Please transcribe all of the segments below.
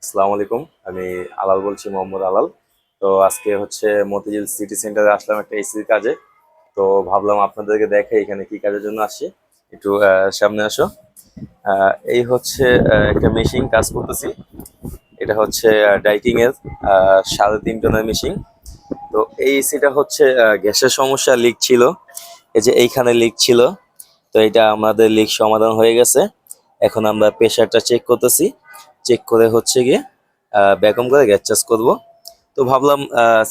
আসসালামু আলাইকুম। আমি আলাল বলছি, মোহাম্মদ আলাল। তো আজকে হচ্ছে মতিঝিল সিটি সেন্টারে আসলাম একটা এসির কাজে। তো ভাবলাম আপনাদেরকে দেখে এখানে কি কাজের জন্য আসছি। একটু সামনে আসো। এই হচ্ছে একটা মেশিন কাজ করতেছি। এটা হচ্ছে ডাইকিং এর 3.5 টনের মেশিন। তো এই এসিটা হচ্ছে গ্যাসের সমস্যা, লিক ছিল। এই যে এইখানে লিক ছিল। তো এটা আমাদের লিক সমাধান হয়ে গেছে। এখন আমরা প্রেশারটা চেক করতেছি। চেক করে হচ্ছে গিয়ে ব্যাকআপ করে গ্যাস চার্জ করবো। তো ভাবলাম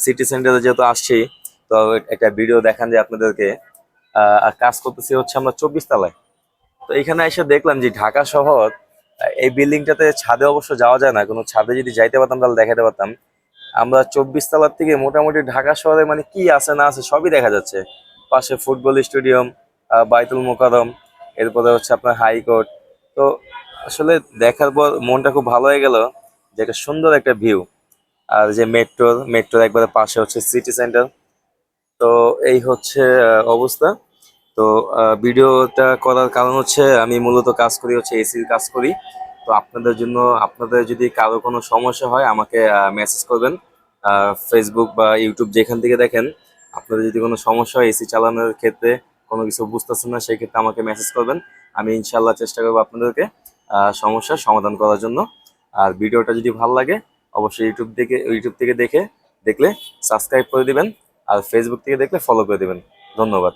সিটি সেন্টারে যেহেতু আসছি, তো একটা ভিডিও দেখান যে আপনাদেরকে। আর কাজ করতেছি হচ্ছে আমরা 24 তলায়। তো এখানে এসে দেখলাম যে ঢাকা শহর, এই বিল্ডিংটাতে ছাদে অবশ্য যাওয়া যায় না, কোনো ছাদে যদি যাইতে পারতাম তাহলে দেখাতে পারতাম। আমরা 24 তলার থেকে মোটামুটি ঢাকা শহরে মানে কি আছে না আছে সবই দেখা যাচ্ছে। পাশে ফুটবল স্টেডিয়াম, বাইতুল মোকাররম, এরপরে হচ্ছে আপনার হাইকোর্ট। তো আসলে দেখার পর মনটা খুব ভালো হয়ে গেল, যে একটা সুন্দর একটা ভিউ। আর যে মেট্রোর একবারে পাশে হচ্ছে সিটি সেন্টার। তো এই হচ্ছে অবস্থা। তো ভিডিওটা করার কারণ হচ্ছে আমি মূলত কাজ করি হচ্ছে এসির কাজ করি। তো আপনাদের জন্য, আপনাদের যদি কারো কোনো সমস্যা হয় আমাকে মেসেজ করবেন। ফেসবুক বা ইউটিউব যেখান থেকে দেখেন, আপনাদের যদি কোনো সমস্যা হয় এসি চালানোর ক্ষেত্রে, কোনো কিছু বুঝতেছেন না, সেই ক্ষেত্রে আমাকে মেসেজ করবেন। আমি ইনশাল্লাহ চেষ্টা করবো আপনাদেরকে সমস্যার সমাধান করার জন্য। আর ভিডিওটা যদি ভালো লাগে অবশ্যই ইউটিউব থেকে দেখলে সাবস্ক্রাইব করে দিবেন। আর ফেসবুক থেকে দেখলে ফলো করে দিবেন। ধন্যবাদ।